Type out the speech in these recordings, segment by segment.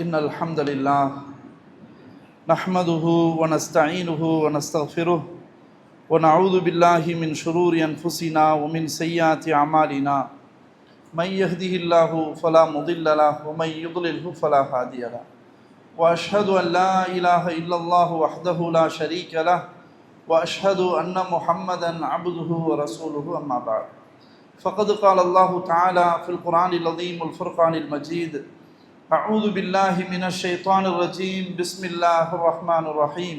إن الحمد لله نحمده ونستعينه ونستغفره ونعوذ بالله من شرور أنفسنا ومن سيئات أعمالنا من يهده الله فلا مضل له ومن يضلله فلا هادي له وأشهد أن لا إله إلا الله وحده لا شريك له وأشهد أن محمدا عبده ورسوله أما بعد فقد قال الله تعالى في القرآن العظيم والفرقان المجيد أعوذ بالله من الشيطان الرجيم بسم الله الرحمن الرحيم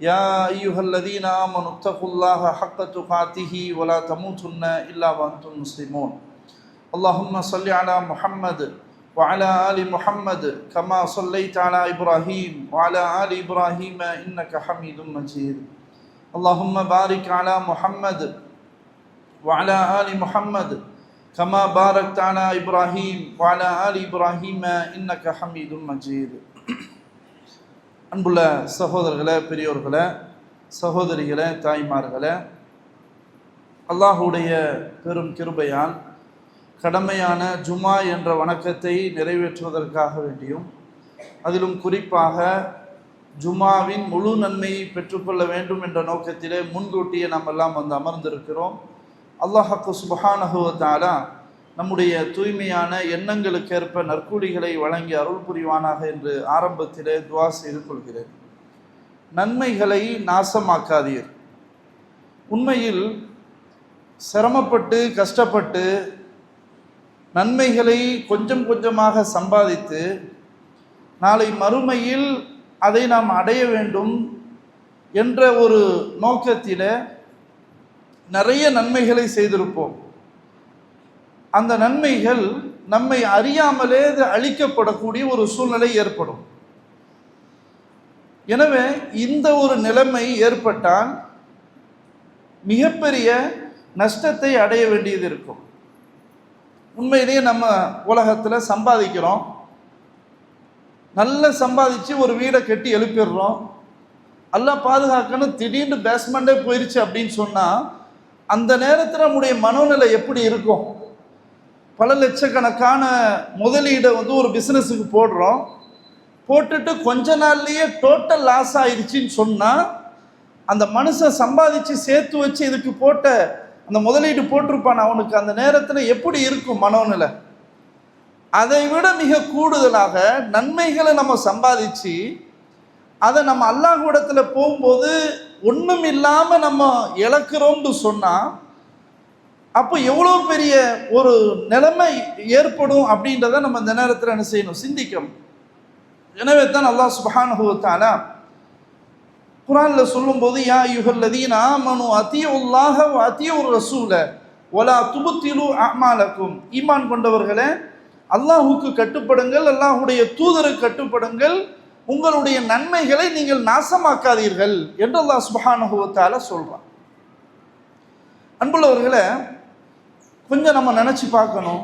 يا أيها الذين آمنوا اتقوا الله حق تقاته ولا تموتن إلا وأنتم مسلمون اللهم صل على محمد وعلى آل محمد كما صليت على إبراهيم وعلى آل إبراهيم إنك حميد مجيد اللهم بارك على محمد وعلى آل محمد كما باركت على إبراهيم وعلى آل إبراهيم إنك حميد مجيد. அன்புள்ள சகோதரர்களே, பெரியோர்களே, சகோதரிகளே, தாய்மார்களே, அல்லாஹுடைய பெரும் கிருபையால் கடமையான ஜுமா என்ற வணக்கத்தை நிறைவேற்றுவதற்காக வேண்டியும் அதிலும் குறிப்பாக ஜுமாவின் முழு நன்மையை பெற்றுக்கொள்ள வேண்டும் என்ற நோக்கத்திலே முன்கூட்டியே நாம் எல்லாம் வந்து அமர்ந்திருக்கிறோம். அல்லாஹ் சுப்ஹானஹு வ தஆலா நம்முடைய தூய்மையான எண்ணங்களுக்கேற்ப நற்கூலிகளை வழங்கி அருள் புரிவானாக என்று ஆரம்பத்திலே துஆ செய்து கொள்கிறேன். நன்மைகளை நாசமாக்காதீர். உண்மையில் சிரமப்பட்டு கஷ்டப்பட்டு நன்மைகளை கொஞ்சம் கொஞ்சமாக சம்பாதித்து நாளை மறுமையில் அதை நாம் அடைய வேண்டும் என்ற ஒரு நோக்கத்தில் நிறைய நன்மைகளை செய்திருப்போம். அந்த நன்மைகள் நம்மை அறியாமலே அழிக்கப்படக்கூடிய ஒரு சூழ்நிலை ஏற்படும். எனவே இந்த ஒரு நிலைமை ஏற்பட்டால் மிகப்பெரிய நஷ்டத்தை அடைய வேண்டியது இருக்கும். உண்மையிலேயே நம்ம உலகத்தில் சம்பாதிக்கிறோம், நல்லா சம்பாதிச்சு ஒரு வீடை கட்டி எழுப்பிடுறோம். எல்லாம் பாதுகாக்கணும், திடீர்னு பேஸ்மெண்ட்டே போயிடுச்சு அப்படின்னு சொன்னால் அந்த நேரத்தில் நம்முடைய மனோநிலை எப்படி இருக்கும்? பல லட்சக்கணக்கான முதலீடை வந்து ஒரு பிஸ்னஸுக்கு போடுறோம், போட்டுட்டு கொஞ்ச நாள்லேயே டோட்டல் லாஸ் ஆயிடுச்சின்னு சொன்னால் அந்த மனுஷன் சம்பாதிச்சு சேர்த்து வச்சு இதுக்கு போட்ட அந்த முதலீடு போட்டிருப்பான், அவனுக்கு அந்த நேரத்தில் எப்படி இருக்கும் மனோநிலை? அதை விட மிக கூடுதலாக நன்மைகளை நம்ம சம்பாதிச்சு அதை நம்ம அல்லாஹ்விடத்தில் போகும்போது ஒன்றும் இல்லாமல் நம்ம இழக்கிறோம்னு சொன்னால் அப்போ எவ்வளோ பெரிய ஒரு நிலைமை ஏற்படும் அப்படின்றத நம்ம இந்த நேரத்தில் என்ன செய்யணும், சிந்திக்கணும். எனவே தான் அல்லாஹ் சுப்ஹானஹு வ தஆலா குர்ஆனில் சொல்லும்போது யா அய்யுஹல்லதீன ஆமனு அத்தீஉல்லாஹ வ அத்தீஉர் ரசூல வலா துப்திலு அஅமாலக்கும். ஈமான் கொண்டவர்களே, அல்லாஹுக்கு கட்டுப்படுங்கள், அல்லாஹுடைய தூதருக்கு கட்டுப்படுங்கள், உங்களுடைய நன்மைகளை நீங்கள் நாசமாக்காதீர்கள் என்று அல்லாஹ் சுப்ஹானஹு வ தஆலா சொல்றான். அன்புள்ளவர்களே, கொஞ்சம் நம்ம நினச்சி பார்க்கணும்.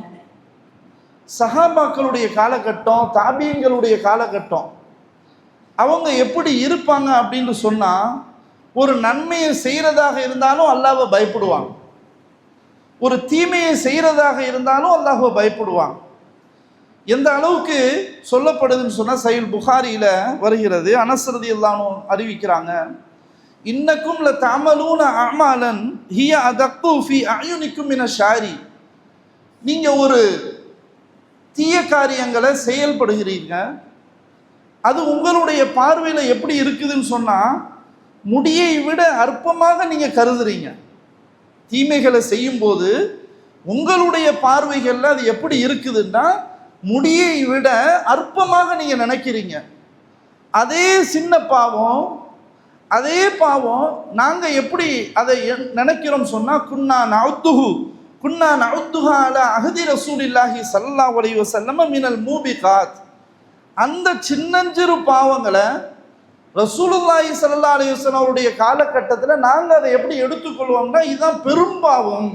சஹாபாக்களுடைய காலகட்டம், தாபீன்களுடைய காலகட்டம், அவங்க எப்படி இருப்பாங்க அப்படின்னு சொன்னால், ஒரு நன்மையை செய்கிறதாக இருந்தாலும் அல்லாஹ்வை பயப்படுவாங்க, ஒரு தீமையை செய்கிறதாக இருந்தாலும் அல்லாஹ்வை பயப்படுவாங்க. எந்த அளவுக்கு சொல்லப்படுதுன்னு சொன்னால் சஹீஹ் புகாரியில் வருகிறது. அனஸ் ரலியல்லாஹு அன்ஹு அறிவிக்கிறாங்க, இன்னக்கும் ல தஅமலூன அஅமாலன் ஹிய அதக்கு ஃபீ அயுனிக்கும் மின ஷாரி. நீங்கள் ஒரு தீய காரியங்களை செயல்படுகிறீங்க, அது உங்களுடைய பார்வையில் எப்படி இருக்குதுன்னு சொன்னால் முடியை விட அற்பமாக நீங்கள் கருதுறீங்க. தீமைகளை செய்யும்போது உங்களுடைய பார்வைகளில் அது எப்படி இருக்குதுன்னா முடியை விட அற்பமாக நீங்கள் நினைக்கிறீங்க. அதே சின்ன பாவம், அதே பாவம் நாங்கள் எப்படி அதை நினைக்கிறோம் சொன்னால் குன்னா நஅுத்துஹா அலா அஹதி ரசூலில்லாஹி ஸல்லல்லாஹு அலைஹி வஸல்லம் மினல் மூபிகாத். அந்த சின்னஞ்சிறு பாவங்களை ரசூலுல்லாஹி ஸல்லல்லாஹு அலைஹி வஸல்லம் அவருடைய காலகட்டத்தில் நாங்கள் அதை எப்படி எடுத்துக்கொள்வோம்னா இதுதான் பெரும்பாவம்,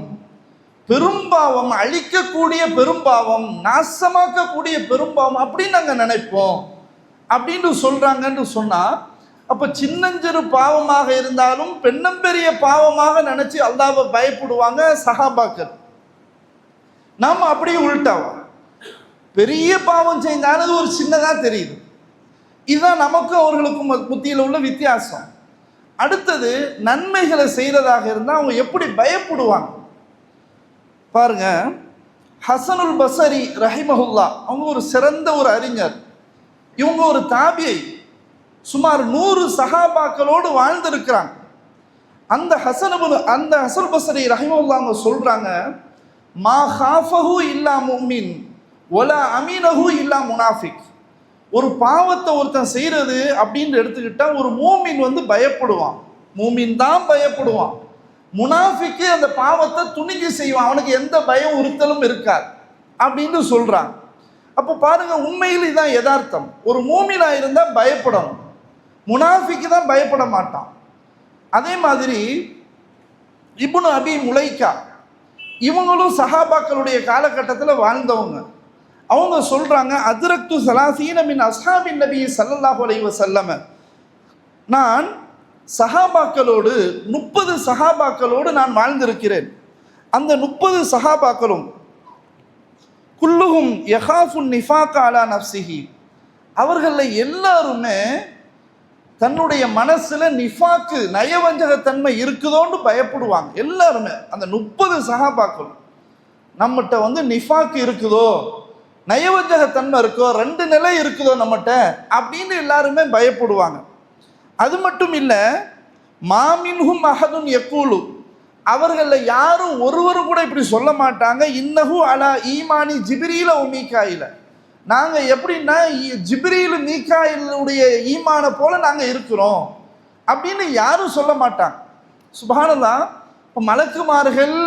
பெரும்பாவம், அழிக்கக்கூடிய பெரும்பாவம், நாசமாக்கக்கூடிய பெரும்பாவம் அப்படின்னு நாங்கள் நினைப்போம் அப்படின்னு சொல்கிறாங்கன்னு சொன்னால், அப்போ சின்னஞ்சிறு பாவமாக இருந்தாலும் பெண்ணம்பெரிய பாவமாக நினச்சி அல்லாஹ்வை பயப்படுவாங்க சஹாபாக்கள். நாம் அப்படியே உள்டாவோம். பெரிய பாவம் செஞ்சாலும் அது ஒரு சின்னதாக தெரியுது. இதுதான் நமக்கும் அவர்களுக்கும் புத்தியில் உள்ள வித்தியாசம். அடுத்தது, நன்மைகளை செய்கிறதாக இருந்தால் அவங்க எப்படி பயப்படுவாங்க பாருங்க. ஹசனுல் பஸரி ரஹிமஹுல்லா அவங்க ஒரு சிறந்த ஒரு அறிஞர். இவங்க ஒரு தாபியை, சுமார் 100 சஹாபாக்களோடு வாழ்ந்திருக்கிறாங்க. அந்த ஹசனுல் பஸரி ரஹிமஹுல்லா அவங்க சொல்றாங்க, மா ஹாஃபஹு இல்லா முஃமின் வலா அமீனஹு இல்லா முனாஃபிக். ஒரு பாவத்தை ஒருத்தன் செய்யறது அப்படின்னு எடுத்துக்கிட்டா ஒரு மூமின் பயப்படுவான், மூமின் தான் பயப்படுவான். முனாஃபிக்கு அந்த பாவத்தை துணிஞ்சு செய்வான், அவனுக்கு எந்த பயம் உறுத்தலும் இருக்காது அப்படின்னு சொல்றான். அப்போ பாருங்க, உண்மையில் இதான் யதார்த்தம். ஒரு மூமினா இருந்தால் பயப்படணும், முனாஃபிக்கு தான் பயப்பட மாட்டான். அதே மாதிரி இப்னு அபி முலைக்கா இவங்களும் சஹாபாக்களுடைய காலகட்டத்தில் வாழ்ந்தவங்க. அவங்க சொல்றாங்க, அத்ரக்து ஸலாஸீன மின் அஸ்ஹாபின் நபி ஸல்லல்லாஹு அலைஹி வஸல்லம், நான் சஹாபாக்களோடு 30 சஹாபாக்களோடு நான் வாழ்ந்திருக்கிறேன். அந்த 30 சஹாபாக்களும் குல்லுஹும் யஹாஃபுன் நிஃபாக அலா நஃப்ஸிஹி, அவர்களில் எல்லாருமே தன்னுடைய மனசுல நிஃபாக்கு நயவஞ்சகத்தன்மை இருக்குதோன்னு பயப்படுவாங்க. எல்லாருமே அந்த 30 சஹாபாக்களும் நம்மகிட்ட நிஃபாக்கு இருக்குதோ, நயவஞ்சகத்தன்மை இருக்கோ, 2 நிலை இருக்குதோ நம்மகிட்ட அப்படின்னு எல்லாருமே பயப்படுவாங்க. அது மட்டும் இல்லை, மாமின்ஹும் அஹதுன் யக்கூலு, அவர்களில் யாரும் ஒருவரு கூட இப்படி சொல்ல மாட்டாங்க, இன்னஹு அலா ஈமானி ஜிப்ரீல வ மீகாயில, நாங்கள் எப்படின்னா ஜிப்ரீல் மீகாயிலுடைய ஈமானை போல நாங்கள் இருக்கிறோம் அப்படின்னு யாரும் சொல்ல மாட்டாங்க. சுப்ஹானல்லாஹ். இப்போ மலக்குமார்கள்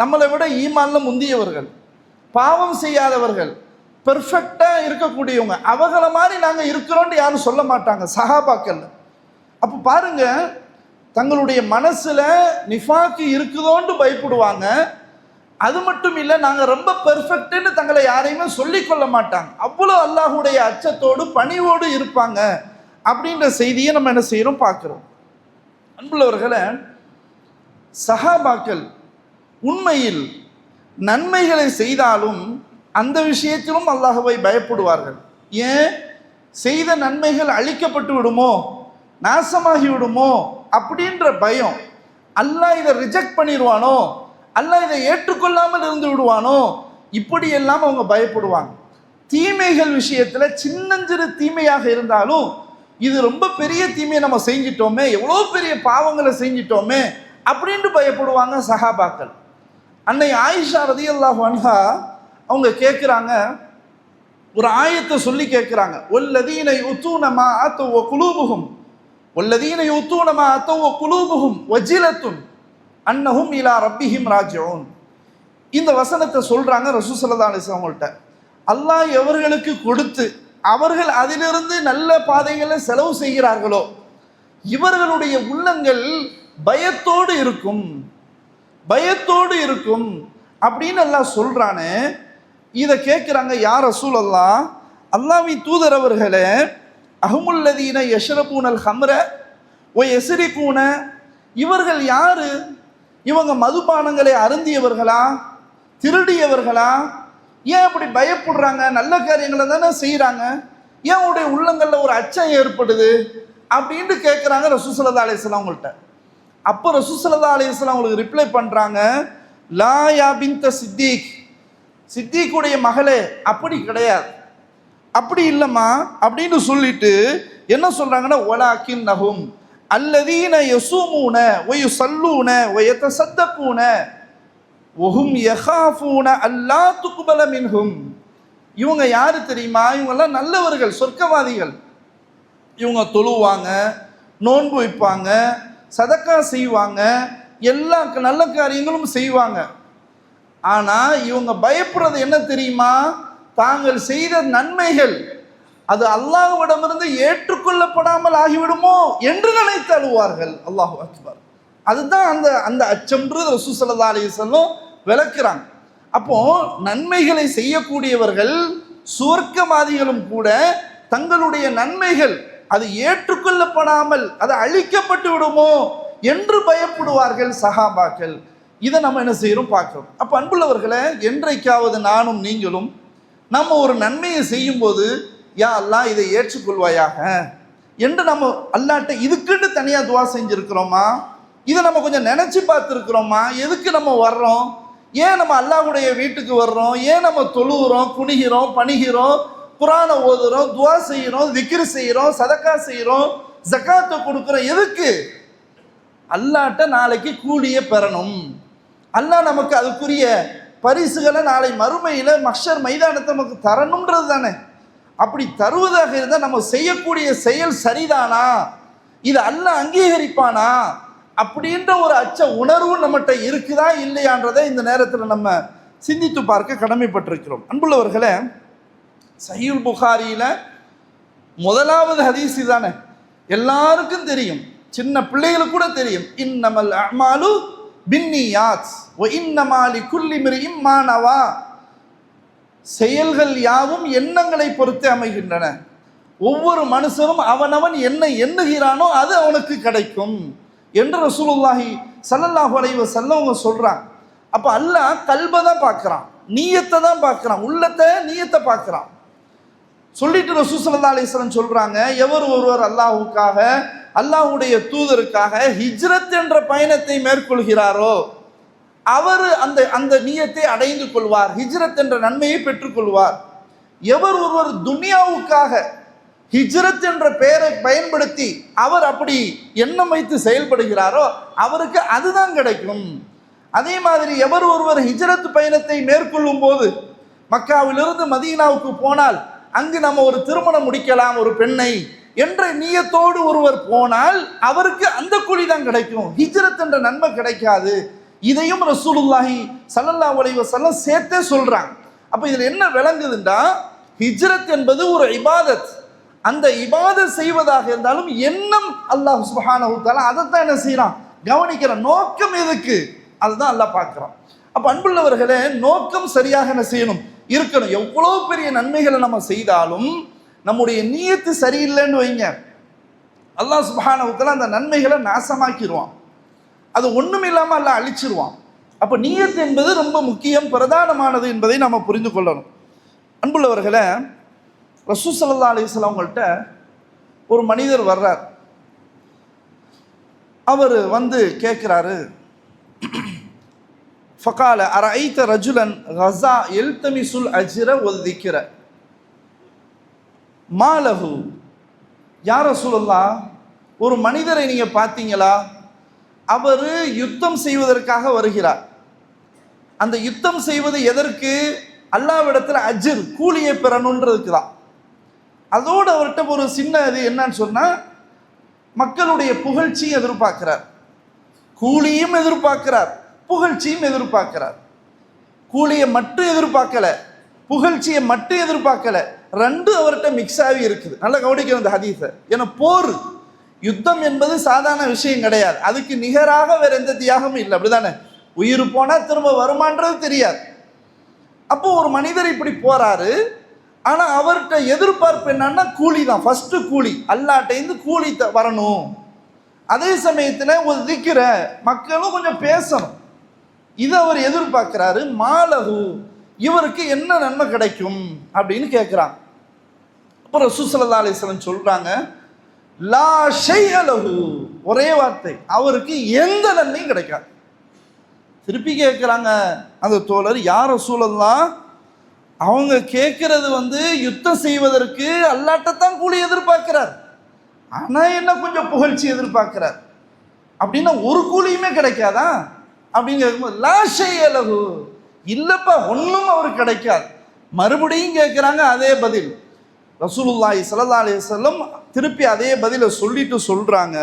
நம்மளை விட ஈமான்ல முந்தியவர்கள், பாவம் செய்யாதவர்கள், பெர்ஃபெக்டாக இருக்கக்கூடியவங்க, அவங்கள மாதிரி நாங்கள் இருக்கிறோன்னு யாரும் சொல்ல மாட்டாங்க சஹாபாக்கள். அப்போ பாருங்க, தங்களுடைய மனசுல நிஃபாக்கு இருக்குதோன்னு பயப்படுவாங்க. அது மட்டும் இல்லை, நாங்கள் ரொம்ப பெர்ஃபெக்ட்னு தங்களை யாரையுமே சொல்லிக்கொள்ள மாட்டாங்க. அவ்வளோ அல்லாஹுடைய அச்சத்தோடு பணிவோடு இருப்பாங்க அப்படின்ற செய்தியை நம்ம என்ன செய்யறோம் பார்க்கிறோம். அன்புள்ளவர்களை, சஹாபாக்கள் உண்மையில் நன்மைகளை செய்தாலும் அந்த விஷயத்திலும் அல்லாஹ்வை பயப்படுவார்கள். ஏன்? செய்த நன்மைகள் அழிக்கப்பட்டு விடுமோ, நாசமாகி விடுமோ அப்படின்ற பயம். அல்லாஹ் இதை ரிஜெக்ட் பண்ணிடுவானோ, அல்லாஹ் இதை ஏற்றுக்கொள்ளாமல் இருந்து விடுவானோ, இப்படியெல்லாம் அவங்க பயப்படுவாங்க. தீமைகள் விஷயத்தில் சின்னஞ்சிறு தீமையாக இருந்தாலும் இது ரொம்ப பெரிய தீமையை நம்ம செஞ்சிட்டோமே, எவ்வளோ பெரிய பாவங்களை செஞ்சிட்டோமே அப்படின்ட்டு பயப்படுவாங்க சஹாபாக்கள். அன்னை ஆயிஷா ரலியல்லாஹு அன்ஹா அவங்க கேட்குறாங்க, ஒரு ஆயத்தை சொல்லி கேட்குறாங்க, வல்லதீன யுத்தூன மா அத்தவ குலூபுஹும் வல்லதீன யுத்தூன மா அத்தவ குலூபுஹும் வஜிலத்துன் அன்னஹும் இலா ரப்பிஹிம் ராஜிஊன். இந்த வசனத்தை சொல்றாங்க ரசூல் ஸல்லல்லாஹு அலைஹி வஸல்லம் அவங்கள்ட்ட. அல்லாஹ் எவர்களுக்கு கொடுத்து அவர்கள் அதிலிருந்து நல்ல பாதைகளை செலவு செய்கிறார்களோ இவர்களுடைய உள்ளங்கள் பயத்தோடு இருக்கும், பயத்தோடு இருக்கும் அப்படின்னு அல்லாஹ் சொல்றானே. இதை கேட்குறாங்க, யா ரசூலல்லாஹ், அல்லாஹ்வின் தூதர் அவர்களே, அஹ்முல்லதீன யஷ்ரபூனல் ஹம்ர வ யஸ்ரிகூன, இவர்கள் யாரு? இவங்க மதுபானங்களை அருந்தியவர்களா, திருடியவர்களா? ஏன் அப்படி பயப்படுறாங்க? நல்ல காரியங்களை தானே செய்கிறாங்க, ஏன் உடைய உள்ளங்களில் ஒரு அச்சம் ஏற்படுது அப்படின்னு கேட்குறாங்க ரசூல் ஸல்லல்லாஹு அலைஹி வஸல்லம் அவங்கள்ட்ட. அப்போ ரசூல் ஸல்லல்லாஹு அலைஹி வஸல்லம் அவங்களுக்கு ரிப்ளை பண்ணுறாங்க, லா யா பின்த சித்திக், சித்திக்குடைய மகளே, அப்படி கிடையாது, அப்படி இல்லைம்மா அப்படின்னு சொல்லிட்டு என்ன சொல்றாங்கன்னா, வலாக்கின் நஹும் அல்லதீன யஸூமூன வ யுஸல்லூன வ யதஸத்தகூன வஹும் யகாஃபூன அல்லா துக்பல மின்ஹும். இவங்க யாரு தெரியுமா? இவங்கெல்லாம் நல்லவர்கள், சொர்க்கவாதிகள். இவங்க தொழுவாங்க, நோன்பு வைப்பாங்க, சதக்கா செய்வாங்க, எல்லா நல்ல காரியங்களும் செய்வாங்க. ஆனா இவங்க பயப்படுறது என்ன தெரியுமா? தாங்கள் செய்த நன்மைகள் அது அல்லாஹ்விடமிருந்து ஏற்றுக்கொள்ளப்படாமல் ஆகிவிடுமோ என்று நினைத்து அழுவார்கள். அல்லாஹு அக்பர். அதுதான் அந்த அந்த அச்சம்ன்றது ரசூல் ஸல்லல்லாஹு அலைஹி வஸல்லம் விளக்குறாங்க. அப்போ நன்மைகளை செய்யக்கூடியவர்கள் சுவர்க்கவாதிகளும் கூட தங்களுடைய நன்மைகள் அது ஏற்றுக்கொள்ளப்படாமல் அது அழிக்கப்பட்டு விடுமோ என்று பயப்படுவார்கள் சஹாபாக்கள். இதை நம்ம என்ன செய்யறோம் பார்க்கிறோம். அப்போ அன்புள்ளவர்களை, என்றைக்காவது நானும் நீங்களும் நம்ம ஒரு நன்மையை செய்யும் போது யா அல்லாஹ் இதை ஏற்றுக்கொள்வாயாக என்று நம்ம அல்லாஹ்ட்ட இதுக்குன்னு தனியா துவா செஞ்சிருக்கிறோமா? இதை நம்ம கொஞ்சம் நினைச்சு பார்த்துருக்கிறோமா? எதுக்கு நம்ம வர்றோம்? ஏன் நம்ம அல்லாஹ்வுடைய வீட்டுக்கு வர்றோம்? ஏன் நம்ம தொழுகிறோம், குனிகிறோம், பணிகிறோம், குர்ஆனை ஓதுறோம், துவா செய்கிறோம், திக்ர் செய்கிறோம், சதக்கா செய்கிறோம், ஜகாத்தை கொடுக்குறோம்? எதுக்கு? அல்லாஹ்ட்ட நாளைக்கு கூலியை பெறணும். அல்லாஹ் நமக்கு அதுக்குரிய பரிசுகளை நாளை மறுமையில் மஹ்ஷர் மைதானத்தை நமக்கு தரணுன்றது தானே. அப்படி தருவதாக இருந்தால் நம்ம செய்யக்கூடிய செயல் சரிதானா, இது அல்லாஹ் அங்கீகரிப்பானா அப்படின்ற ஒரு அச்ச உணர்வு நம்மகிட்ட இருக்குதா இல்லையான்றதை இந்த நேரத்தில் நம்ம சிந்தித்து பார்க்க கடமைப்பட்டிருக்கிறோம். அன்புள்ளவர்களே, சஹீஹுல் புகாரியில் முதலாவது ஹதீஸ் தானே, எல்லாருக்கும் தெரியும், சின்ன பிள்ளைகளுக்கு கூட தெரியும். இன்னமல் அமாலு பின்னியாத் வ இன்னமா லிகுல்லி இம்ரிஇம் மா நவா. செயல்கள் யாவும் எண்ணங்களை பொறுத்து அமைகின்றன. ஒவ்வொரு மனுஷனும் அவனவன் என்ன எண்ணுகிறானோ அது அவனுக்கு கிடைக்கும் என்று ரசூலுல்லாஹி ஸல்லல்லாஹு அலைஹி வஸல்லம் சொல்றாங்க. அப்போ அல்லாஹ் கல்பை தான் பார்க்குறான், நீயத்தை தான் பார்க்குறான், உள்ளத்தை நீயத்தை பார்க்குறான். சொல்லிட்டு ரசூல் ஸல்லல்லாஹு அலைஹி வஸல்லம் சொல்றாங்க, எவர் ஒருவர் அல்லாஹ்வுக்காக அல்லாஹ்வுடைய தூதருக்காக ஹிஜ்ரத் என்ற பயணத்தை மேற்கொள்கிறாரோ அவர் அந்த அந்த நியத்தை அடைந்து கொள்வார், ஹிஜ்ரத் என்ற நன்மையை பெற்றுக்கொள்வார். எவர் ஒருவர் துனியாவுக்காக ஹிஜ்ரத் என்ற பெயரை பயன்படுத்தி அவர் அப்படி எண்ணம் வைத்து செயல்படுகிறாரோ அவருக்கு அதுதான் கிடைக்கும். அதே மாதிரி எவர் ஒருவர் ஹிஜ்ரத் பயணத்தை மேற்கொள்ளும் போது மக்காவிலிருந்து மதீனாவுக்கு போனால் அங்கு நம்ம ஒரு திருமணம் முடிக்கலாம் ஒரு பெண்ணை என்ற நியத்தோடு ஒருவர் போனால் அவருக்கு அந்த கூலி தான் கிடைக்கும், ஹிஜ்ரத் என்ற நன்மை கிடைக்காது. இதையும் ரசூலுல்லாஹி ஸல்லல்லாஹு அலைஹி வஸல்லம் சேர்த்தே சொல்றாங்க. அப்ப இதுல என்ன விளங்குதுன்னா, ஹிஜ்ரத் என்பது ஒரு இபாதத். அந்த இபாதத் செய்வதாக இருந்தாலும் எண்ணம் அல்லாஹ் சுப்ஹானஹு வ தஆலா அதைத்தான் என்ன செய்யறான், கவனிக்கிற நோக்கம் எதுக்கு அதுதான் அல்லாஹ் பார்க்கிறான். அப்ப அன்புள்ளவர்களே, நோக்கம் சரியாக என்ன செய்யணும், இருக்கணும். எவ்வளவு பெரிய நன்மைகளை நம்ம செய்தாலும் நம்முடைய நியத்து சரியில்லைன்னு வைங்க, அல்லாஹ் சுப்ஹானஹு வ தஆலா அந்த நன்மைகளை நாசமாக்கிடுவான், அது ஒண்ணும் இல்லாம அல்லாஹ் அழிச்சிருவான். அப்ப நியத் என்பது ரொம்ப முக்கியம், பிரதானமானது என்பதை நம்ம புரிந்து கொள்ளணும். அன்புள்ளவர்களே, ரசூல் ஸல்லல்லாஹு அலைஹி வஸல்லம் அவங்கள்ட்ட ஒரு மனிதர் வர்றார். அவர் வந்து கேட்கிறாரு, ஃபகால அரஐத ரஜுலன் கஸா யல்தமிசுல் அஜ்ர வல் திக்ர மாலஹு. யா ரசூலல்லாஹ், ஒரு மனிதரை நீங்க பார்த்தீங்களா, அவர் யுத்தம் செய்வதற்காக வருகிறார். அந்த யுத்தம் செய்வது எதற்கு, அல்லாஹ்விடத்தில் அஜ்ர் கூலியை பெறணுன்றதுக்கு தான். அதோடு அவர்கிட்ட ஒரு சின்ன இது என்னன்னு சொன்னா, மக்களுடைய புகழ்ச்சியும் எதிர்பார்க்கிறார், கூலியும் எதிர்பார்க்கிறார், புகழ்ச்சியும் எதிர்பார்க்கிறார். கூலியை மட்டும் எதிர்பார்க்கல, புகழ்ச்சியை மட்டும் எதிர்பார்க்கல, ரெண்டும் அவர்கிட்ட மிக்ஸ் ஆகி இருக்குது. நல்லா கவனிக்கணும் இந்த ஹதீஸை. ஏன்னா போர் யுத்தம் என்பது சாதாரண விஷயம் கிடையாது, அதுக்கு நிகராக வேற எந்த தியாகமும் இல்லை, அப்படிதானே? உயிர் போனா திரும்ப வருமானது தெரியாது. அப்போ ஒரு மனிதர் இப்படி போறாரு, ஆனா அவர்கிட்ட எதிர்பார்ப்பு என்னன்னா கூலி தான், ஃபர்ஸ்ட் கூலி, அல்லாஹ்ட்டேந்து கூலி வரணும். அதே சமயத்துல ஒரு திக்ர மக்களும் கொஞ்சம் பேசணும், இதை அவர் எதிர்பார்க்கிறாரு. மாலஹு, இவருக்கு என்ன நன்மை கிடைக்கும் அப்படின்னு கேட்கிறாங்க. அப்போ ரசூல் ஸல்லல்லாஹு அலைஹி வஸல்லம் சொல்றாங்க, லா ஷைஅ லஹு, ஒரே வார்த்தை, அவருக்கு எந்த நன்மையும் கிடைக்காது. திருப்பி கேட்குறாங்க அந்த தோழர், யா ரசூலல்லாஹ், அவங்க கேட்கறது வந்து யுத்தம் செய்வதற்கு அல்லாஹ்ட்ட தான் கூலி எதிர்பார்க்கிறார், ஆனா என்ன கொஞ்சம் புகழ்ச்சி எதிர்பார்க்கிறார், அப்படின்னா ஒரு கூலியுமே கிடைக்காதா அப்படின்னு கேட்கும்போது, லா ஷைஅ லஹு, இல்லப்பா ஒன்றும் அவருக்கு கிடைக்காது. மறுபடியும் கேட்குறாங்க அதே பதில். ரசூலுல்லாஹி ஸல்லல்லாஹு அலைஹி வஸல்லம் திருப்பி அதே பதிலை சொல்லிட்டு சொல்றாங்க,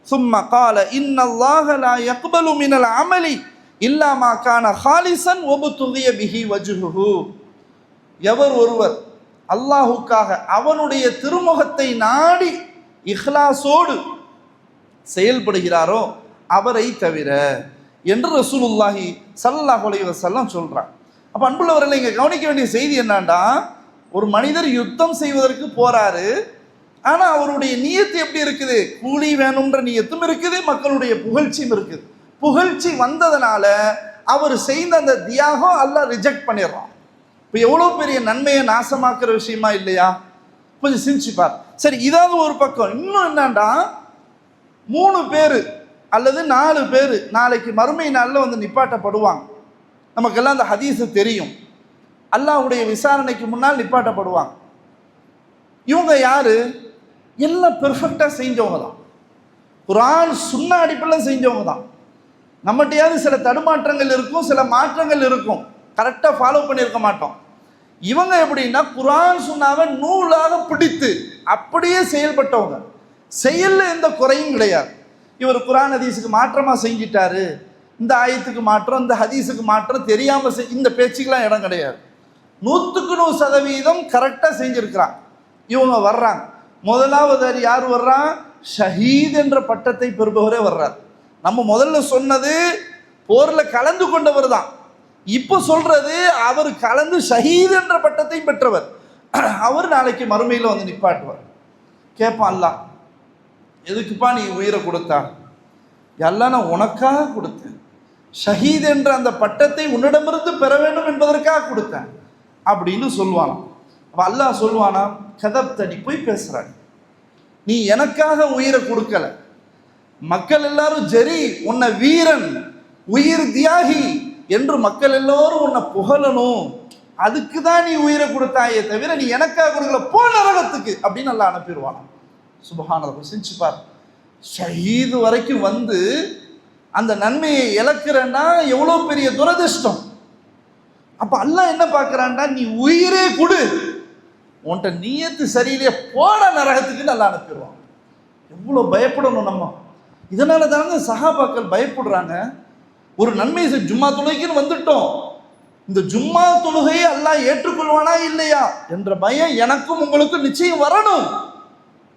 சும்ம கால இன்னல்லாஹ லா யக்பலு மினல் அமலி இல்லா மா கான ஹாலிசன் வபுதுகிய பிஹி வஜ்ஹுஹு. எவர் ஒருவர் அல்லாஹுக்காக அவனுடைய திருமுகத்தை நாடி இஹ்லாஸோடு செயல்படுகிறாரோ அவரை தவிர என்று ரசூலுல்லாஹி ஸல்லல்லாஹு அலைஹி வஸல்லம் சொல்றாங்க. அப்ப அன்புள்ளவர்களை இங்க கவனிக்க வேண்டிய செய்தி என்னன்னா, ஒரு மனிதர் யுத்தம் செய்வதற்கு போறாரு, ஆனா அவருடைய நியத்து எப்படி இருக்குது, கூலி வேணும்ன்ற நியத்தும் இருக்குது, மக்களுடைய புகழ்ச்சியும் இருக்குது. புகழ்ச்சி வந்ததுனால அவர் செய்த அந்த தியாகம் அல்லாஹ் ரிஜெக்ட் பண்ணிடுறான். இப்போ எவ்வளோ பெரிய நன்மையை நாசமாக்குற விஷயமா இல்லையா? கொஞ்சம் சிந்திச்சுப்பார். சரி, இதாவது ஒரு பக்கம். இன்னும் என்னண்டா, 3 பேர் அல்லது 4 பேர் நாளைக்கு மறுமை நாளில் வந்து நிப்பாட்டப்படுவாங்க. நமக்கெல்லாம் அந்த ஹதீஸு தெரியும். அல்லாஹ்வுடைய விசாரணைக்கு முன்னால் நிப்பாட்டப்படுவாங்க. இவங்க யாரு? எல்லாம் பெர்ஃபெக்டாக செஞ்சவங்க தான். குர்ஆன் சுன்னா அடிப்படையில் செஞ்சவங்க தான். நம்மகிட்டயாவது சில தடுமாற்றங்கள் இருக்கும், சில மாற்றங்கள் இருக்கும், கரெக்டாக ஃபாலோ பண்ணியிருக்க மாட்டோம். இவங்க எப்படின்னா குர்ஆன் சுன்னாவை நூலாக பிடித்து அப்படியே செயல்பட்டவங்க. செயலில் எந்த குறையும் கிடையாது. இவர் குர்ஆன் ஹதீஸுக்கு மாற்றமாக செஞ்சிட்டாரு, இந்த ஆயத்துக்கு மாற்றம், இந்த ஹதீஸுக்கு மாற்றம் தெரியாமல் இந்த பேச்சுக்கெல்லாம் இடம் கிடையாது. 100க்கு 100% கரெக்டாக செஞ்சுருக்கிறான். இவங்க வர்றாங்க. முதலாவது யார் வர்றான்? ஷஹீத் என்ற பட்டத்தை பெறுபவரே வர்றார். நம்ம முதல்ல சொன்னது போரில் கலந்து கொண்டவர் தான். இப்போ சொல்றது அவர் கலந்து ஷஹீத் என்ற பட்டத்தையும் பெற்றவர். அவர் நாளைக்கு மறுமையில் வந்து நிப்பாட்டுவார். கேட்பான் அல்லாஹ், எதுக்குப்பா நீ உயிரை கொடுத்தா? எல்லாம் நான் உனக்காக கொடுத்தேன். ஷஹீத் என்ற அந்த பட்டத்தை உன்னிடமிருந்து பெற வேண்டும் என்பதற்காக கொடுத்தேன் அப்படின்னு சொல்லுவானா. அப்போ அல்லாஹ் சொல்லுவானா, கதப்த, நீ போய் பேசுறாங்க, நீ எனக்காக உயிரை கொடுக்கல. மக்கள் எல்லாரும் ஜரி, உன்னை வீரன், உயிர் தியாகி என்று மக்கள் எல்லோரும் உன்னை புகழணும், அதுக்கு தான் நீ உயிரை கொடுத்தாயே தவிர நீ எனக்காக கொடுக்கல, போ நரகத்துக்கு அப்படின்னு அல்லாஹ் அனுப்பிடுவானா. சுப்ஹானல்லாஹ். செஞ்சுப்பார். ஷஹீது வரைக்கும் வந்து அந்த நன்மையை இழக்கிறன்னா எவ்வளோ பெரிய துரதிர்ஷ்டம். அப்போ அல்லாஹ் என்ன பார்க்குறான்டா, நீ உயிரே கொடு, உன்கிட்ட நீயத்து சரியில்லையே, போட நரகத்துக்கு நல்லா அனுப்பிடுவான். எவ்வளோ பயப்படணும் நம்ம. இதனால தானங்க சஹாபாக்கள் பயப்படுறாங்க. ஒரு நன்மை ஜும்மா தொழுகைக்குன்னு வந்துட்டோம், இந்த ஜும்மா தொழுகையை அல்லாஹ் ஏற்றுக்கொள்வானா இல்லையா என்ற பயம் எனக்கும் உங்களுக்கும் நிச்சயம் வரணும்.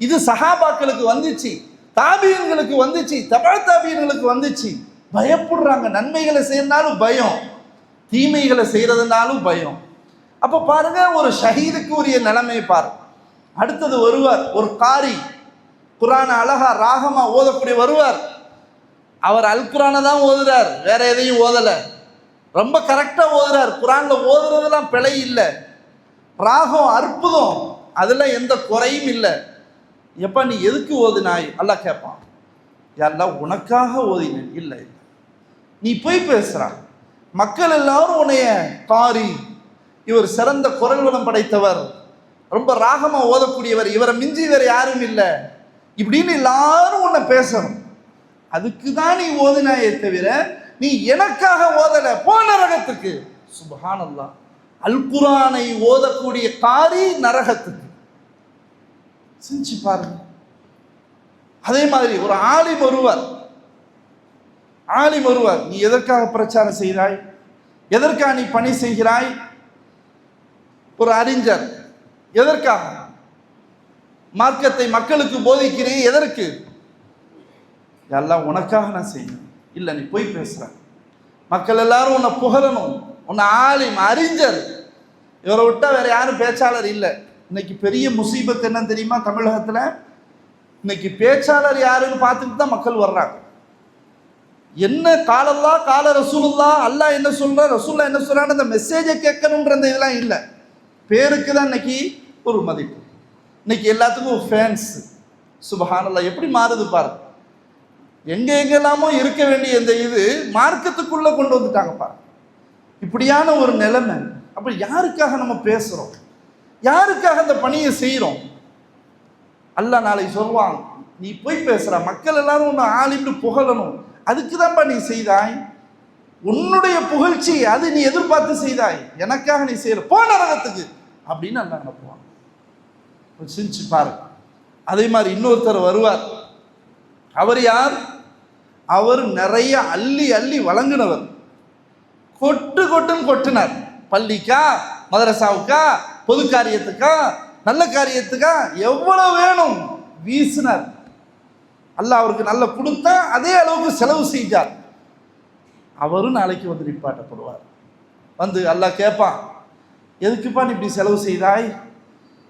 இது சஹாபாக்களுக்கு வந்துச்சு, தாபியன்களுக்கு வந்துச்சு, தபா தாபியன்களுக்கு வந்துச்சு. பயப்படுறாங்க. நன்மைகளை செய்யறதுனாலும் பயம், தீமைகளை செய்யறதுனாலும் பயம். அப்போ பாருங்க, ஒரு ஷஹீதுக்கு உரிய நிலைமை பாரு. அடுத்தது வருவார் ஒரு காரி, குர்ஆனை அழகா ராகமா ஓதக்கூடிய வருவார். அவர் அல் குர்ஆனை தான் ஓதுறார், வேற எதையும் ஓதலை. ரொம்ப கரெக்டாக ஓதுறார். குர்ஆன்ல ஓதுறதுலாம் பிழை இல்லை, ராகம் அற்புதம், அதில் எந்த குறையும் இல்லை. எப்பா நீ எதுக்கு ஓதுனாய்? அல்லாஹ் கேட்பான். யாரெல்லாம் உனக்காக ஓதினேன். இல்லை, நீ போய் பேசுறான். மக்கள் எல்லாரும் உன்னைய காரி, இவர் சிறந்த குரல் வளம் படைத்தவர், ரொம்ப ராகமா ஓதக்கூடியவர், இவரை மிஞ்சி வேற யாரும் இல்லை இப்படின்னு எல்லாரும் உன்னை பேசணும். அதுக்கு தான் நீ ஓதினாயே தவிர நீ எனக்காக ஓதல, போ நரகத்துக்கு. சுப்ஹானல்லாஹ். அல் குர்ஆனை ஓதக்கூடிய காரி நரகத்துக்கு. சிந்திச்சு பாருங்க. அதே மாதிரி ஒரு ஆலிம் வருவார். நீ எதற்காக பிரச்சாரம் செய்கிறாய், எதற்காக நீ பணி செய்கிறாய்? ஒரு அறிஞர், எதற்காக மார்க்கத்தை மக்களுக்கு போதிக்கிறேன், எதற்கு? எல்லாம் உனக்காக நான் செய்யணும். இல்லை, நீ போய் பேசுற, மக்கள் எல்லாரும் உன்னை புகழணும், உன்னை ஆலிம் அறிஞர். இவரை விட்டா வேற யாரும் பேச்சாளர் இல்லை. இன்னைக்கு பெரிய முசீபத் என்ன தெரியுமா? தமிழகத்தில் இன்னைக்கு பேச்சாளர் யாருன்னு பார்த்துட்டு தான் மக்கள் வர்றாங்க. என்ன காலல்லா கால ரசூலுல்லா, அல்லாஹ் என்ன சொல்ற, ரசூல்லா என்ன சொல்றான்னு அந்த மெசேஜை கேட்கணுன்ற இந்த இதெல்லாம் இல்லை. பேருக்கு தான் இன்னைக்கு ஒரு மதிப்பு. இன்னைக்கு எல்லாத்துக்கும் ஃபேன்ஸ். சுப்ஹானல்லாஹ். எப்படி மாறுது பாரு. எங்கெல்லாமோ இருக்க வேண்டிய இந்த இது மார்க்கத்துக்குள்ள கொண்டு வந்துட்டாங்க பாரு. இப்படியான ஒரு நிலைமை. அப்ப யாருக்காக நம்ம பேசுறோம், யாருக்காக அந்த பணியை செய்யறோம்? அல்லாஹ் நாளைக்கு சொல்லுவான், நீ போய் பேசுற, மக்கள் எல்லாரும் உன்னை ஆலிம்னு புகழணும், அதுக்கு தான்ப்பா நீ செய்தாய், உன்னுடைய புகழ்ச்சி அது நீ எதிர்பார்த்து செய்தாய், எனக்காக நீ செய்யற, போ நரகத்துக்கு அப்படின்னு அல்லாஹ் அனுப்புவான். சிரிச்சு பாரு. அதே மாதிரி இன்னொருத்தர் வருவார். அவர் யார்? அவர் நிறைய அள்ளி அள்ளி வழங்கினவர். கொட்டு கொட்டுன்னு கொட்டினார். பள்ளிக்கா, மதரசாவுக்கா, பொது காரியத்துக்கா, நல்ல காரியத்துக்கா, எவ்வளவு வேணும் வீசினார். அல்லாஹ் அவருக்கு நல்ல கொடுத்தா அதே அளவுக்கு செலவு செய்தார். அவரும் நாளைக்கு வந்து நிப்பாட்டப்படுவார். வந்து அல்லாஹ் கேட்பான், எதுக்குப்பா நீ இப்படி செலவு செய்தாய்?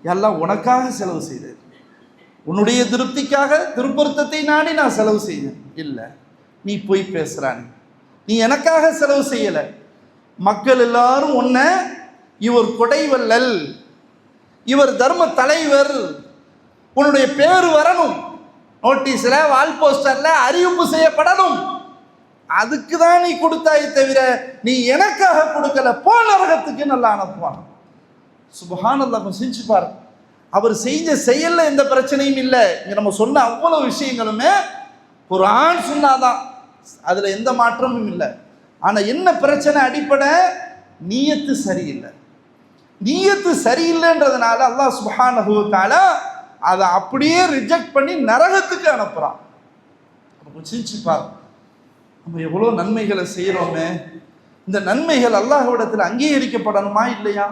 எல்லாம் உனக்காக செலவு செய்தேன், உன்னுடைய திருப்திக்காக, திருப்பொருத்தத்தை நாடி நான் செலவு செய்தேன். இல்லை, நீ போய் பேசுறான், நீ எனக்காக செலவு செய்யலை, மக்கள் எல்லாரும் உன்னை இவர் கொடைவல்லல், இவர் தர்ம தலைவர், உன்னுடைய பேர் வரணும், நோட்டீஸ்ல வால் போஸ்டர்ல அறிவிப்பு செய்யப்படணும். அதுக்கு தான் நீ கொடுத்தாய் தவிர நீ எனக்காக கொடுக்கல, போ நரகத்துக்கு நல்லா அனுப்புவான். சுப்ஹானல்லாஹ், செஞ்சு பாரு. அவர் செஞ்ச செயல்ல எந்த பிரச்சனையும் இல்லை. இங்க நம்ம சொன்ன அவ்வளவு விஷயங்களுமே குர்ஆன் சுன்னாதான், அதுல எந்த மாற்றமும் இல்லை. ஆனா என்ன பிரச்சனை? அடிப்படை நியத்து சரியில்லை. நியத்து சரியில்லைன்றதுனால அல்லாஹ் சுப்ஹானஹு வ தஆலா அதை அப்படியே ரிஜெக்ட் பண்ணி நரகத்துக்கு அனுப்புறான். சிந்திச்சு பாரு, நம்ம எவ்வளோ நன்மைகளை செய்கிறோமே, இந்த நன்மைகள் அல்லாஹ்விடத்தில் அங்கீகரிக்கப்படணுமா இல்லையா?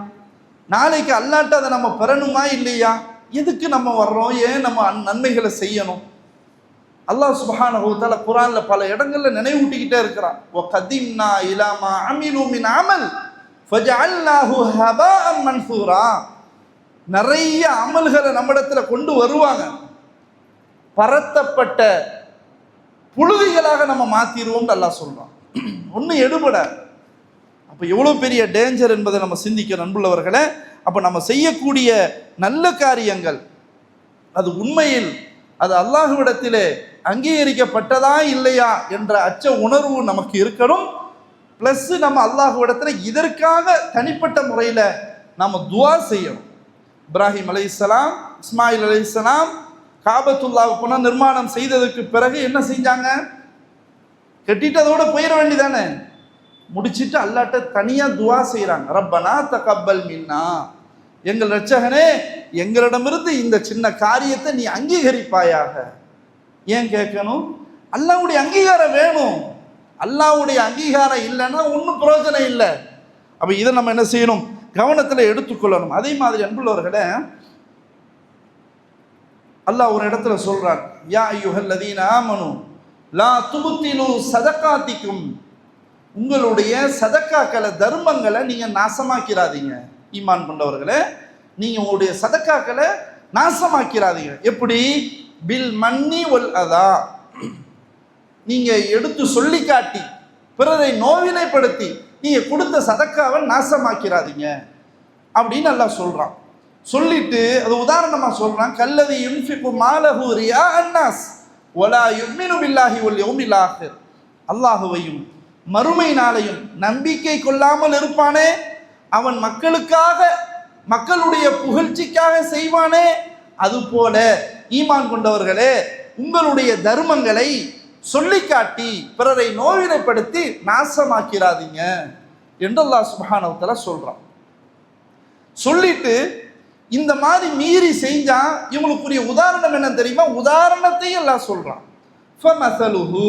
நாளைக்கு அல்லாஹ்ட்ட அதை நம்ம பெறணுமா இல்லையா? எதுக்கு நம்ம வர்றோம்? ஏன் நம்ம நன்மைகளை செய்யணும்? அல்லாஹ் சுப்ஹானஹு வ தஆலா குர்ஆன்ல பல இடங்கள்ல நினைவூட்டிக்கிட்டே இருக்கிறான். வகதிம்னா இலா மா அமிலு மின் அமல் ஃபஜஅல்னாஹு ஹபாஅன் மன்சூரா. நிறைய அமல்களை நம்மிடத்துல கொண்டு வருவாங்க, பரத்தப்பட்ட புழுதிகளாக நம்ம மாத்திடுவோம் அல்லாஹ் சொல்றான். ஒன்றும் எடுபட. அப்போ எவ்வளோ பெரிய டேஞ்சர் என்பதை நம்ம சிந்திக்க நண்புள்ளவர்களே. அப்போ நம்ம செய்யக்கூடிய நல்ல காரியங்கள் அது உண்மையில் அது அல்லாஹ்விடத்திலே அங்கீகரிக்கப்பட்டதா இல்லையா என்ற அச்ச உணர்வு நமக்கு இருக்கணும். ப்ளஸ் நம்ம அல்லாஹ்விடத்தில் இதற்காக தனிப்பட்ட முறையில் நம்ம துவா செய்யணும். இப்ராஹிம் அலைஹிஸ்ஸலாம், இஸ்மாயில் அலைஹிஸ்ஸலாம் காபத்துல்லாஹ் புனர் நிர்மாணம் செய்ததுக்கு பிறகு என்ன செஞ்சாங்க? கட்டிட்டதோடு போயிட வேண்டிதானே, முடிச்சுட்டு அல்லாஹ்ட்ட தனியாக துவா செய்கிறாங்க. ரப்பனா தகப்பல் மின்னா, எங்கள் இரட்சகனே எங்களிடமிருந்து இந்த சின்ன காரியத்தை நீ அங்கீகரிப்பாயாக. ஏன் கேட்கணும்? அல்லாஹ்வுடைய அங்கீகாரம் வேணும். அல்லாஹ்வுடைய அங்கீகாரம் இல்லைன்னா ஒன்றும் பிரயோஜனம் இல்லை. அப்போ இதை நம்ம என்ன செய்யணும்? கவனத்தில் எடுத்துக்கொள்ளணும். அதே மாதிரி அன்புள்ளவர்களே, அல்லாஹ் ஒரு இடத்துல சொல்றான், யா அய்யுஹல்லதீன ஆமனு லா துப்திலு சதகாத்திக்கும், உங்களுடைய சதக்காக்களை தர்மங்களை நீங்க நாசமாக்கிறாதீங்க. ஈமான் கொண்டவர்களே, நீங்க உங்களுடைய சதக்காக்களை நாசமாக்கிறாதீங்க. எப்படி? பில் மன்னி வல் அதா, நீங்க எடுத்து சொல்லி காட்டி பிறரை நோவினைப்படுத்தி நீங்க கொடுத்த சதக்காவை நாசமாக்கிறாதீங்க அப்படின்னு அல்லாஹ் சொல்றான். சொல்லிட்டு அது உதாரணமா சொல்றான், கல்லதி யுன்ஃபிகு மாலஹு ரியா அன்னாஸ் வலா யுமினு பில்லாஹி வல் யௌமில் ஆகிர், அல்லாஹுவையும் மறுமை நாளையும் நம்பிக்கை கொள்ளாமல் இருப்பானே, அவன் மக்களுக்காக மக்களுடைய புகழ்ச்சிக்காக செய்வானே, அதுபோல ஈமான் கொண்டவர்களே உங்களுடைய தர்மங்களை சொல்லி காட்டி பிறரை நோவினைப்படுத்தி நாசமாக்கிறாதீங்க என்று அல்லாஹ் சுப்ஹானஹு வ தஆலா சொல்றான். சொல்லிட்டு இந்த மாதிரி மீறி செஞ்சா இவங்களுக்குரிய உதாரணம் என்ன தெரியுமா? உதாரணத்தையும் எல்லாம் சொல்றான். ஃபமஸலுஹு,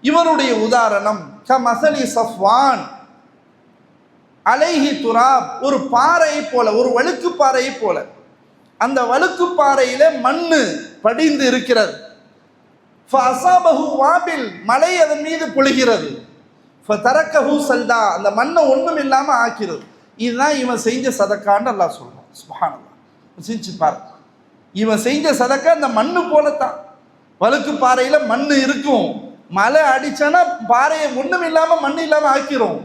இவருடைய உதாரணம் கமஸலி சஃப்வான் அலைஹி துராப், ஒரு பாறையை போல, ஒரு வழுக்கு பாறையை போல. அந்த வழுக்கு பாறையில மண்ணு படிந்து இருக்கிறது. ஃபஅஸாபஹு வாபில், மழை அதன் மீது பொழிகிறது. ஃபதரக்கஹு சல்தா, அந்த மண்ணை ஒன்றும் இல்லாம ஆக்கிறது. இதுதான் இவன் செஞ்ச சதக்கான்னு அல்லாஹ் சொல்றான். சுப்ஹானல்லாஹ், சிந்திச்சு பாரு. இவன் செஞ்ச சதக்கா அந்த மண்ணு போலத்தான். வழுக்கு பாறையில மண்ணு இருக்கும், மழை அடிச்சானா பாறையை ஒன்றும் இல்லாம மண்ணு இல்லாம ஆக்கிறோம்.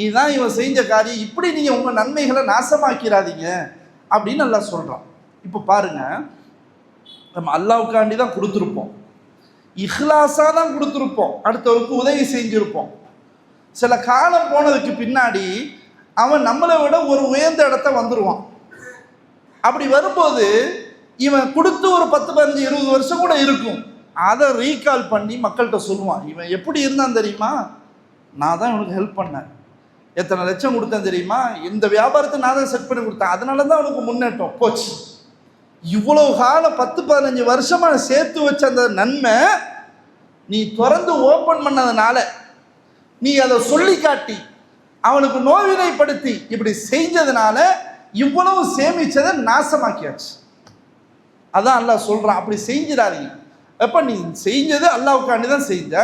இதுதான் இவன் செஞ்ச காரியம். இப்படி நீங்க உங்க நன்மைகளை நாசமாக்கிறாதீங்க அப்படின்னு அல்லாஹ் சொல்றான். இப்போ பாருங்க, நம்ம அல்லாஹ்வுக்காண்டி தான் கொடுத்துருப்போம், இஹ்லாஸா தான் கொடுத்துருப்போம், அடுத்தவருக்கு உதவி செஞ்சிருப்போம். சில காலம் போனதுக்கு பின்னாடி அவன் நம்மளை விட ஒரு உயர்ந்த இடத்த வந்துடுவான். அப்படி வரும்போது இவன் கொடுத்து ஒரு 10, 15, 20 வருஷம் கூட இருக்கும். அதை ரீகால் பண்ணி மக்கள்கிட்ட சொல்லுவான், இவன் எப்படி இருந்தான் தெரியுமா, நான் தான் இவனுக்கு ஹெல்ப் பண்ணேன், எத்தனை லட்சம் கொடுத்தேன் தெரியுமா, இந்த வியாபாரத்தை நான் தான் செட் பண்ணி கொடுத்தேன், அதனால தான் அவனுக்கு முன்னேற்றம் போச்சு. இவ்வளவு காலம் 10, 15 வருஷமா சேர்த்து வச்ச அந்த நன்மை நீ திறந்து ஓப்பன் பண்ணதுனால, நீ அதை சொல்லி காட்டி அவனுக்கு நோவினைப்படுத்தி இப்படி செஞ்சதுனால இவ்வளவு சேமிச்சதை நாசமாக்கியாச்சு. அதான் அல்லாஹ் சொல்றான், அப்படி செஞ்சிடாதீங்க. எப்ப நீ செஞ்சது அல்லாஹ்வுக்காண்டி தான் செஞ்ச,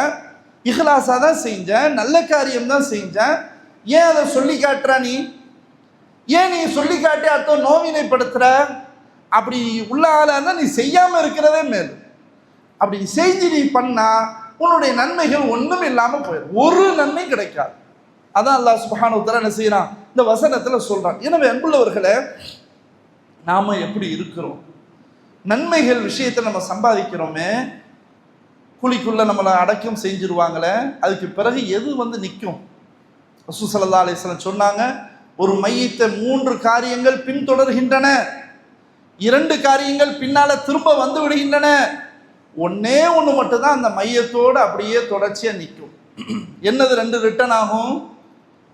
இஹ்லாஸா தான் செஞ்ச, நல்ல காரியம் தான் செஞ்ச, ஏன் அதை சொல்லி காட்டுற? நீ ஏன் நீ சொல்லி காட்டி அடுத்த நோவினைப்படுத்துற? அப்படி உள்ள ஆளா இருந்தா நீ செய்யாம இருக்கிறதே மேல். அப்படி செஞ்சு நீ பண்ணா உன்னுடைய நன்மைகள் ஒன்றும் இல்லாமல் போயிடும், ஒரு நன்மை கிடைக்காது. அதான் அல்லாஹ் சுப்ஹானஹு வ தஆலா என்ன செய்யறான், இந்த வசனத்துல சொல்றான். எனவே அன்புள்ளவர்களே, நாம எப்படி இருக்கிறோம்? நன்மைகள் விஷயத்தை நம்ம சம்பாதிக்கிறோமே, குழிக்குள்ள நம்மளை அடக்கம் செஞ்சிருவாங்களே, அதுக்கு பிறகு எது நிற்கும்? ரசூல் ஸல்லல்லாஹு அலைஹி வஸல்லம் சொன்னாங்க, ஒரு மையத்தை 3 காரியங்கள் பின்தொடர்கின்றன, 2 காரியங்கள் பின்னால திரும்ப வந்து விடுகின்றன. ஒன்னே ஒன்று மட்டும்தான் அந்த மையத்தோடு அப்படியே தொடர்ச்சியா நிற்கும். என்னது 2 ரிட்டர்ன் ஆகும்?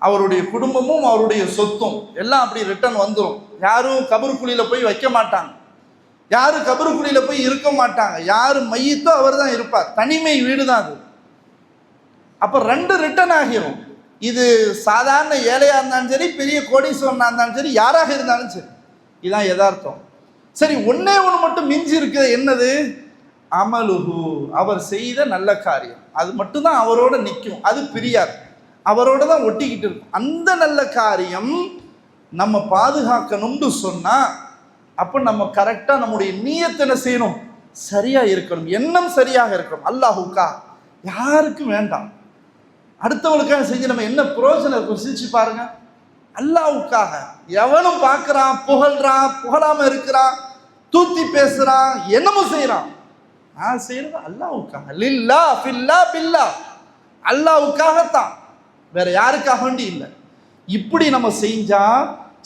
அவருடைய குடும்பமும் அவருடைய சொத்தும் எல்லாம் அப்படி ரிட்டர்ன் வந்துடும். யாரும் கபருக்குழியில போய் வைக்க மாட்டாங்க, யாரும் கபருக்குழியில போய் இருக்க மாட்டாங்க. யாரு மையத்தோ அவர் தான் இருப்பார். தனிமை வீடு தான் அது. அப்ப 2 ரிட்டர்ன் ஆகிரும். இது சாதாரண ஏழையா இருந்தாலும் சரி, பெரிய கோடீஸ்வரனா இருந்தாலும் சரி, யாராக இருந்தாலும் சரி, இதுதான் யதார்த்தம். சரி, ஒன்னே ஒன்று மட்டும் மிஞ்சி இருக்குது. என்னது? அமலுஹு, அவர் செய்த நல்ல காரியம். அது மட்டும்தான் அவரோட நிற்கும். அது பிரியாது, அவரோட தான் ஒட்டிக்கிட்டு இருக்கும். அந்த நல்ல காரியம் நம்ம பாதுகாக்கணும்னு சொன்னா, அப்ப நம்ம கரெக்டா நம்முடைய நியத்தை என்ன செய்யணும்? சரியா இருக்கணும், எண்ணம் சரியாக இருக்கணும். அல்லாஹுக்கா, யாருக்கும் வேண்டாம், அடுத்தவங்களுக்காக செஞ்சு நம்ம என்ன பிரயோஜனம் இருக்கும்? சிரிச்சு பாருங்க. அல்லாஹ்வுக்காக எவனும் பார்க்கறான், புகழ்றான், புகழாம இருக்கிறான், தூத்தி பேசுறான், என்னமோ செய்யறான். நான் செய்யறது அல்லாஹ்வுக்காக, லில்லா ஃபில்லா பில்லா, அல்லாஹ்வுக்காகத்தான், வேற யாருக்காக வேண்டி இல்லை. இப்படி நம்ம செஞ்சா,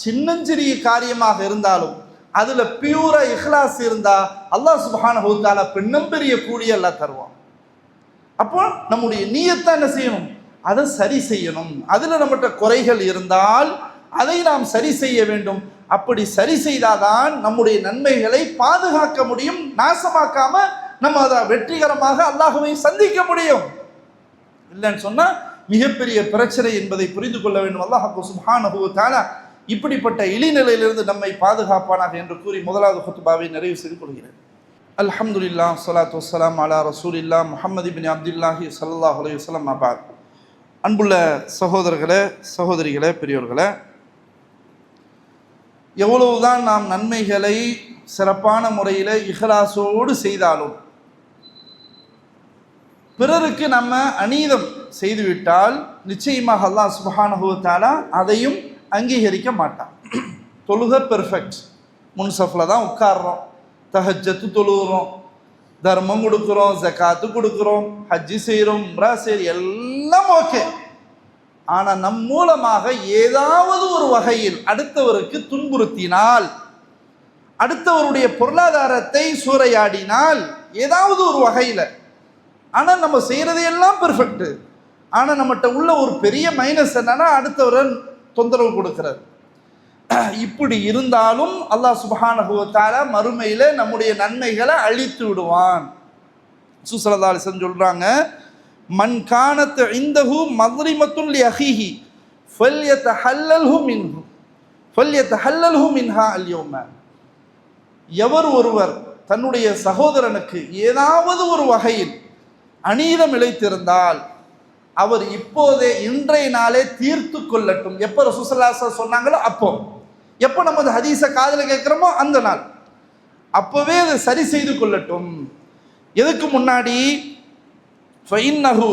சின்னஞ்சிறிய காரியமாக இருந்தாலும் அதுல பியூரா இஹ்லாஸ் இருந்தா அல்லாஹ் சுப்ஹானஹு வ தஆலா பெண்ணும் பெரிய கூலியை எல்லாம் தருவான். அப்போ நம்முடைய நியத்தை என்ன செய்யணும்? அதை சரி செய்யணும். அதுல நம்மகிட்ட குறைகள் இருந்தால் அதை நாம் சரி செய்ய வேண்டும். அப்படி சரி செய்தாதான் நம்முடைய நன்மைகளை பாதுகாக்க முடியும், நாசமாக்காம நம்ம அதை வெற்றிகரமாக அல்லாஹ்வை சந்திக்க முடியும். இல்லைன்னு சொன்னா மிகப்பெரிய பிரச்சனை என்பதை புரிந்து கொள்ள வேண்டும். அல்லாஹ் சுப்ஹானஹு வ தஆலா இப்படிப்பட்ட இழிநிலையிலிருந்து நம்மை பாதுகாப்பானாக என்று கூறி முதலாவது குத்பாவை நிறைவு செய்து கொள்கிறேன். அல்ஹம்துலில்லாஹ், ஸலாத்து வஸ்ஸலாம் அலா ரசூலில்லாஹ் முஹம்மது இப்னு அப்துல்லாஹி ஸல்லல்லாஹு அலைஹி வஸல்லம். அபாத். அன்புள்ள சகோதரர்களே, சகோதரிகளே, பெரியோர்களே, எவ்வளவுதான் நாம் நன்மைகளை சிறப்பான முறையில் இஹ்லாஸோடு செய்தாலும் பிறருக்கு நம்ம அநீதம் செய்துவிட்டால் நிச்சயமாக அல்லாஹ் சுப்ஹானஹு வ தஆலா அதையும் அங்கீகரிக்க மாட்டான். தொழுக பெர்ஃபெக்ட், முன்சஃபில் தான் உட்கார்றோம், தஹஜ்ஜத்து தொழுகிறோம், தர்மம் கொடுக்குறோம், ஜகாத்து கொடுக்குறோம், ஹஜ்ஜி செய்கிறோம், உம்ரா செய்கிறோம், எல்லாம் ஓகே. ஆனால் நம் மூலமாக ஏதாவது ஒரு வகையில் அடுத்தவருக்கு துன்புறுத்தினால், அடுத்தவருடைய பொருளாதாரத்தை சூறையாடினால், ஏதாவது ஒரு வகையில், ஆனால் நம்ம செய்கிறது எல்லாம் பெர்ஃபெக்ட், ஆனால் நம்மகிட்ட உள்ள ஒரு பெரிய மைனஸ் என்னன்னா அடுத்தவரை தொந்தரவு கொடுக்கிறது. இப்படி இருந்தாலும் அல்லாஹ் சுப்ஹானஹு வ தஆலா மறுமையில நம்முடைய நன்மைகளை அழித்து விடுவான். ரசூல் ஸல்லல்லாஹு அலைஹி வஸல்லம் சொல்றாங்க, மன் கானத் இந்தஹு மத்ரிமத்துன் லி அஹீஹி ஃபல்யதஹல்லல்ஹு மின்ஹா அல்யௌம. எவர் ஒருவர் தன்னுடைய சகோதரனுக்கு ஏதாவது ஒரு வகையில் அநீதம் இழைத்திருந்தால் அவர் இப்போதே இன்றைய நாளே தீர்த்து கொள்ளட்டும். எப்போ ரசூல் ஸல்லல்லாஹு அலைஹி வஸல்லம் சொன்னாங்களோ அப்போ, எப்போ நம்ம அந்த ஹதீஸை காதில் கேட்குறோமோ அந்த நாள், அப்போவே அதை சரி செய்து கொள்ளட்டும். எதுக்கு முன்னாடி? ஃபஇன்னஹு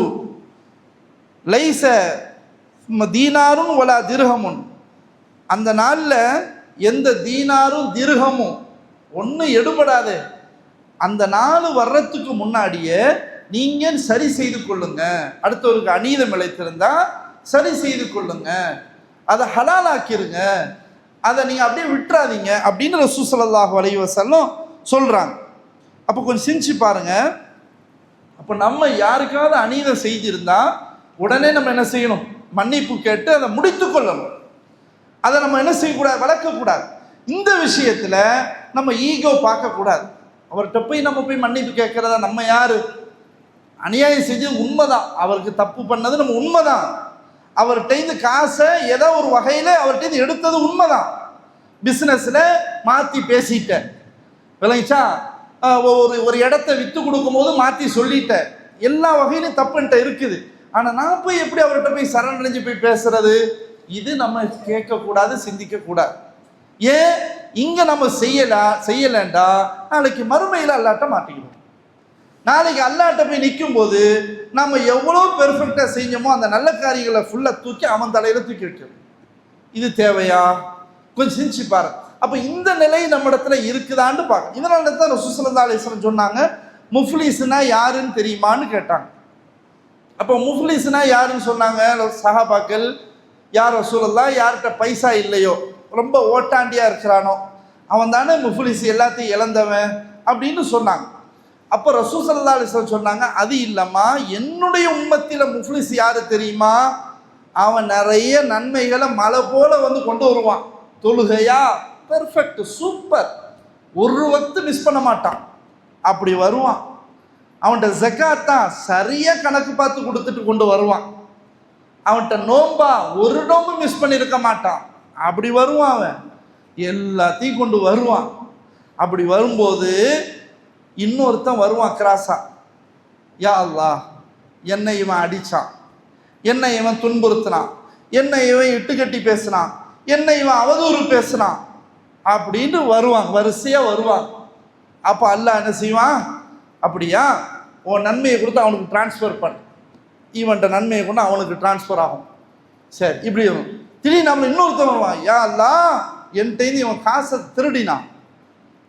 லைஸ தீனாரும் வலா திர்ஹமுன், அந்த நாளில் எந்த தீனாரும் திர்ஹமும் ஒன்றும் எடுபடாது. அந்த நாள் வர்றதுக்கு முன்னாடியே நீங்கள் சரி செய்து கொள்ளுங்க. அடுத்தவருக்கு அநீதம் இழைத்திருந்தா சரி செய்து கொள்ளுங்க, அதை ஹலாலாக்கிருங்க, அதை நீங்கள் அப்படியே விட்டுறாதீங்க அப்படின்னு ரசூல் ஸல்லல்லாஹு அலைஹி வஸல்லம் சொல்கிறாங்க. அப்போ கொஞ்சம் சிந்திச்சு பாருங்க. அப்போ நம்ம யாருக்காவது அநீதம் செய்திருந்தா உடனே நம்ம என்ன செய்யணும்? மன்னிப்பு கேட்டு அதை முடித்து கொள்ளணும். அதை நம்ம என்ன செய்யக்கூடாது? வளர்க்கக்கூடாது. இந்த விஷயத்தில் நம்ம ஈகோ பார்க்கக்கூடாது. அவர்கிட்ட போய் நம்ம போய் மன்னிப்பு கேட்கறதா? நம்ம யாரு? அநியாயம் செஞ்சது உண்மைதான், அவருக்கு தப்பு பண்ணது நம்ம உண்மைதான், அவர்கிட்ட காசை ஏதோ ஒரு வகையில் அவர்கிட்ட எடுத்தது உண்மைதான், பிஸ்னஸில் மாற்றி பேசிட்டேன், விளங்கிச்சா, ஒரு இடத்த விற்று கொடுக்கும் போது மாற்றி சொல்லிட்டேன், எல்லா வகையிலும் தப்புன்ட்ட இருக்குது. ஆனால் நான் போய் எப்படி அவர்கிட்ட போய் சரணடைஞ்சு போய் பேசுறது? இது நம்ம கேட்கக்கூடாது, சிந்திக்கக்கூடாது. ஏன்? இங்கே நம்ம செய்யலேண்டா நாளைக்கு மறுமையில் அல்லாட்ட மாட்டிக்கணும். நாளைக்கு அல்லாட்ட போய் நிற்கும் போது நம்ம எவ்வளோ பெர்ஃபெக்டாக செஞ்சோமோ அந்த நல்ல காரியங்களை ஃபுல்லாக தூக்கி அவன் தலையில் தூக்கி வைக்கணும். இது தேவையா? கொஞ்சம் சிந்திச்சு பாரு. அப்போ இந்த நிலை நம்ம இடத்துல இருக்குதான்னு பார்க்க. இதனால தான் ரசூல் ஸல்லல்லாஹு அலைஹி வஸல்லம் சொன்னாங்க, முஃப்லிஸ்னா யாருன்னு தெரியுமான்னு கேட்டாங்க. அப்போ முஃப்லிஸ்னா யாருன்னு சொன்னாங்க சஹாபாக்கள். யார் ரசூலுல்லாஹ், யார்கிட்ட பைசா இல்லையோ, ரொம்ப ஓட்டாண்டியாக இருக்கிறானோ அவன் தானே முஃப்லிஸ், எல்லாத்தையும் இழந்தவன் அப்படின்னு சொன்னாங்க. அப்போ ரசூல் ஸல்லல்லாஹு அலைஹி வஸல்லம் சொன்னாங்க, அது இல்லைம்மா, என்னுடைய உம்மத்தில் முஃப்லிஸ் யாரு தெரியுமா? அவன் நிறைய நன்மைகளை மலை போல வந்து கொண்டு வருவான். தொழுகையா பெர்ஃபெக்ட், சூப்பர், ஒரு வக்து மிஸ் பண்ண மாட்டான், அப்படி வருவான். அவன்கிட்ட ஜக்காத்தா சரியாக கணக்கு பார்த்து கொடுத்துட்டு கொண்டு வருவான். அவன்கிட்ட நோம்பா ஒரு நோம்பு மிஸ் பண்ணியிருக்க மாட்டான், அப்படி வருவான். அவன் எல்லாத்தையும் கொண்டு வருவான். அப்படி வரும்போது இன்னொருத்தன் வருவான் கிராஸா, யா அல்லாஹ், என்னை இவன் அடித்தான், என்னை இவன் துன்புறுத்தினான், என்னை இவன் இட்டுக்கட்டி பேசினான், என்னை இவன் அவதூறு பேசினான் அப்படின்னு வருவான், வரிசையாக வருவான். அப்போ அல்லாஹ் என்ன செய்வான்? அப்படியா, உன் நன்மையை கொடுத்து அவனுக்கு டிரான்ஸ்ஃபர் பண்ண, இவன்கிட்ட நன்மையை கொண்டு அவனுக்கு டிரான்ஸ்ஃபர் ஆகும். சரி, இப்படி வரும். திடீர்னு நம்ம இன்னொருத்தன் வருவான், யா அல்லாஹ், என்கிட்ட இவன் காசை திருடினான்,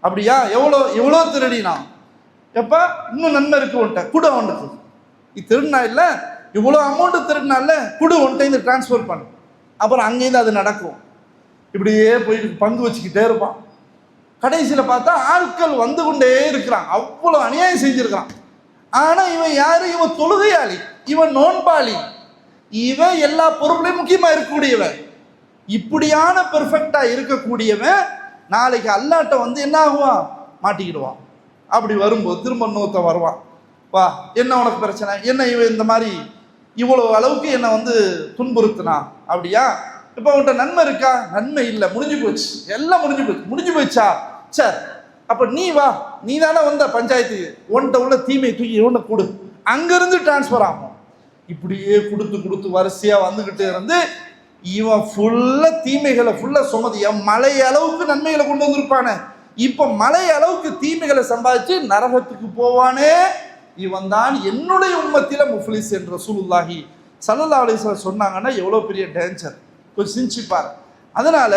அப்படியா, எவ்வளோ திருடினான், எப்போ இன்னும் நன்மை இருக்கு உன்ட்ட, கூட அவனுக்கு நீ திருடினா இல்லை, இவ்வளோ அமௌண்ட்டு திருடினால கூட உன்ட்ட இந்த டிரான்ஸ்ஃபர் பண்ணு. அப்புறம் அங்கேருந்து அது நடக்கும். இப்படியே போயிட்டு பங்கு வச்சுக்கிட்டே இருப்பான். கடைசியில் பார்த்தா ஆட்கள் வந்து கொண்டே இருக்கிறான், அவ்வளோ அநியாயம் செஞ்சுருக்கிறான். ஆனால் இவன் யாரு? இவன் தொழுகையாளி, இவன் நோன்பாளி, இவன் எல்லா பொருளையும் முக்கியமாக இருக்கக்கூடியவன். இப்படியான பெர்ஃபெக்டாக இருக்கக்கூடியவன் நாளைக்கு அல்லாட்ட வந்து என்ன ஆகுவான்? மாட்டிக்கிடுவான். அப்படி வரும்போது திரும்ப இன்னொருத்த வருவான், வா, என்ன உனக்கு பிரச்சனை, என்ன இவன் இந்த மாதிரி இவ்வளோ அளவுக்கு என்னை வந்து துன்புறுத்தினா, அப்படியா, இப்போ உன்கிட்ட நன்மை இருக்கா? நன்மை இல்லை, முடிஞ்சு போச்சு, எல்லாம் முடிஞ்சு போச்சா? சரி, அப்போ நீ வா, நீ தானே வந்த பஞ்சாயத்துக்கு, உன்கிட்ட உள்ள தீமை தூக்கி இவனை கொடு, அங்கேருந்து டிரான்ஸ்ஃபர் ஆகும். இப்படியே கொடுத்து வரிசையாக வந்துக்கிட்டு இருந்து இவன் ஃபுல்லாக தீமைகளை ஃபுல்லாக சுமதி, மலை அளவுக்கு நன்மைகளை கொண்டு வந்திருப்பானே, இப்போ மலை அளவுக்கு தீமைகளை சம்பாதிச்சு நரகத்துக்கு போவானே, இவன் தான் என்னுடைய உம்மத்தில் முஃப்லிஸ் என்று ரசூலுல்லாஹி ஸல்லல்லாஹு அலைஹி வஸல்லம் சொன்னாங்கன்னா எவ்வளோ பெரிய டேஞ்சர், கொஞ்சம் சிந்திச்சுப்பார். அதனால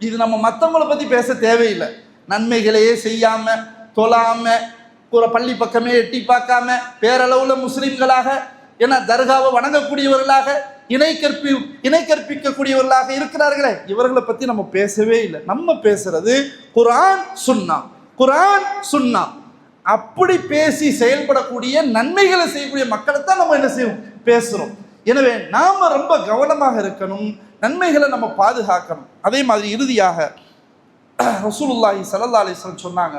இது நம்ம மற்றவங்களை பற்றி பேச தேவையில்லை. நன்மைகளையே செய்யாமல், தொழாமல், ஒரு பள்ளி பக்கமே எட்டி பார்க்காம, பேரளவில் முஸ்லீம்களாக, ஏன்னா தர்காவை வணங்கக்கூடியவர்களாக, இணை கற்பிக்கக்கூடியவர்களாக இருக்கிறார்களே, இவர்களை பற்றி நம்ம பேசவே இல்லை. நம்ம பேசுறது குர்ஆன் சுன்னா, குர்ஆன் சுன்னா. அப்படி பேசி செயல்படக்கூடிய நன்மைகளை செய்யக்கூடிய மக்களை தான் நம்ம என்ன செய்வோம்? பேசுகிறோம். எனவே நாம் ரொம்ப கவனமாக இருக்கணும், நன்மைகளை நம்ம பாதுகாக்கணும். அதே மாதிரி இறுதியாக ரசூலுல்லாஹி ஸல்லல்லாஹு அலைஹி வஸல்லம் சொன்னாங்க,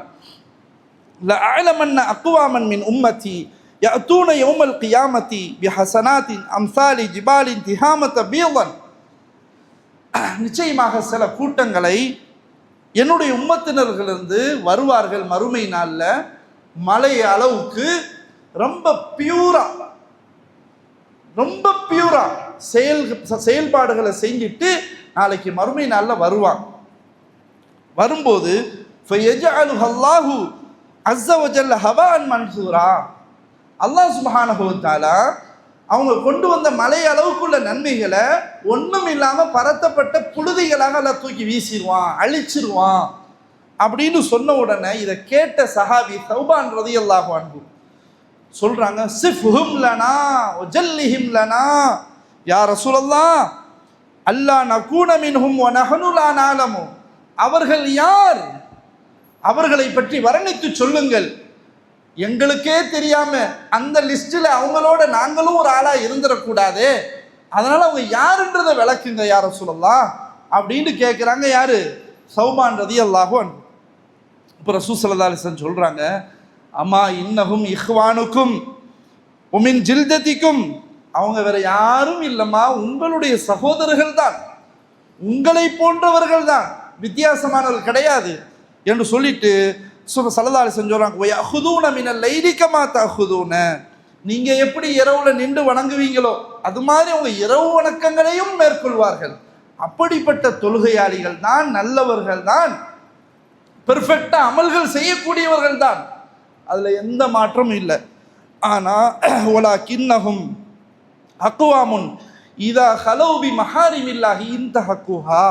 லஅலமன்ன அக்வாமன் மின் உம்மதி யஅதூன யௌமல் கியாமத்தி பிஹஸனாத்தின் அம்சாலி ஜிபாலின் திஹாமத பீதன். நிச்சயமாக சில கூட்டங்களை என்னுடைய உம்மத்தினர்களிருந்து வருவார்கள் மறுமை நாளில், மலை அளவுக்கு ரொம்ப பியூரா செயல்பாடுகளை செஞ்சுட்டு நாளைக்கு மறுமை நாளில் வருவாங்க. வரும்போது ஃபயஜஅலுஹல்லாஹு அஸ்ஸ வஜல்ல ஹவான் மன்சூரா, அல்லாஹ் சுப்ஹானஹு வ தஆலா அவங்க கொண்டு வந்த மலை அளவுக்குள்ள நன்மைகளை ஒன்றும் இல்லாமல் பரத்தப்பட்ட புழுதிகளாக எல்லாம் தூக்கி வீசிடுவான், அழிச்சிருவான் அப்படின்னு சொன்ன உடனே இதை கேட்ட சஹாபி தௌபான் ரலியல்லாஹு அன்ஹு சொல்றாங்க, சிஃப்ஹும் லனா வஜல்லிஹிம் லனா யா ரசூலல்லாஹ், அல்லா நகூன மின்ஹும் வ நஹ்னு லா நஅலமு. அவர்கள் யார்? அவர்களை பற்றி வர்ணித்து சொல்லுங்கள், எங்களுக்கே தெரியாம அந்த லிஸ்டில் அவங்களோட நாங்களும் ஒரு ஆளா இருந்துடக்கூடாது, அதனால அவங்க யாருன்றதை விளக்குங்க யா ரசூலல்லாஹ் அப்படின்னு கேட்குறாங்க. யாரு? சௌபான் ரலியல்லாஹு அன்ஹு. இப்போ ரசூல் ஸல்லல்லாஹு அலைஹி வஸல்லம் சொல்றாங்க, அம்மா இன்னஹும் இஹ்வானுக்கும் உமின் ஜில்ததிக்கும், அவங்க வேற யாரும் இல்லைம்மா, உங்களுடைய சகோதரர்கள் தான், உங்களை போன்றவர்கள் தான், வித்தியாசமானவர்கள் கிடையாது என்று சொல்லிட்டு ஸல்லல்லாஹு அலைஹி வஸல்லம் சொல்றாங்க, வயஹுதூன மினல் லைலி கமா தஹுதூன, நீங்க எப்படி இரவுல நின்று வணங்குவீங்களோ அது மாதிரி அவங்க இரவு வணக்கங்களையும் மேற்கொள்வார்கள். அப்படிப்பட்ட தொழுகையாளிகள் தான், நல்லவர்கள் தான், பெர்ஃபெக்டா அமல்கள் செய்யக்கூடியவர்கள் தான், அதுல எந்த மாற்றமும் இல்லை. ஆனால் ஒலா கிண்ணகும் அக்குவாமுன் இதா ஹலோபி மஹாரிமில்லாஹி இந்த ஹக்குஹா.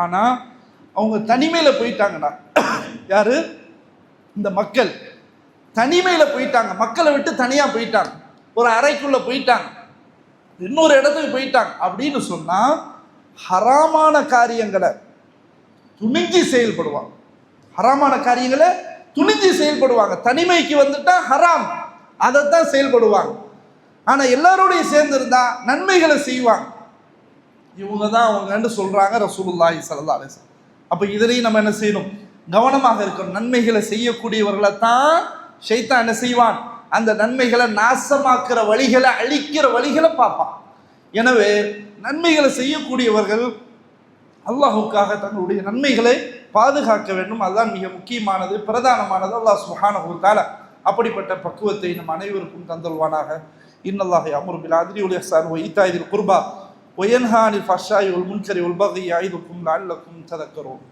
ஆனால் அவங்க தனிமையில் போயிட்டாங்கடா. யாரு? இந்த மக்கள் தனிமையில் போயிட்டாங்க, மக்களை விட்டு தனியாக போயிட்டாங்க, ஒரு அறைக்குள்ளே போயிட்டாங்க, இன்னொரு இடத்துக்கு போயிட்டாங்க அப்படின்னு சொன்னால் ஹராமான காரியங்களை துணிஞ்சு செயல்படுவாங்க. ஹராமான காரியங்களை துணிஞ்சு செயல்படுவாங்க. தனிமைக்கு வந்துட்டா ஹராம், அதைத்தான் செயல்படுவாங்க. ஆனால் எல்லாரோடையும் சேர்ந்திருந்தா நன்மைகளை செய்வாங்க. இவங்க தான் அவங்கன்னு சொல்றாங்க ரசூலுல்லாஹி ஸல்லல்லாஹு அலைஹி வஸல்லம். அப்போ இதுலையும் நம்ம என்ன செய்யணும்? கவனமாக இருக்கணும். நன்மைகளை செய்யக்கூடியவர்களை தான் ஷைத்தான் என்ன செய்வான்? அந்த நன்மைகளை நாசமாக்குற வழிகளை, அழிக்கிற வழிகளை பார்ப்பான். எனவே நன்மைகளை செய்யக்கூடியவர்கள் அல்லாஹுக்காக தங்களுடைய நன்மைகளை பாதுகாக்க வேண்டும். அதுதான் மிக முக்கியமானது, பிரதானமானது. அல்லாஹ் சுப்ஹானஹு வ தஆலா அப்படிப்பட்ட பக்குவத்தை நம் அனைவருக்கும் தந்தல்வானாக. இன்னல்லாஹ யஅமுரு பில் அத்லி வல் இஹ்சானி வ ஈதாஇ தில் குர்பா வ யன்ஹா அனில் ஃபஹ்ஷாஇ வல் முன்கரி வல் பகி யஇதுக்கும் லஅல்லக்கும் ததக்கரூன்.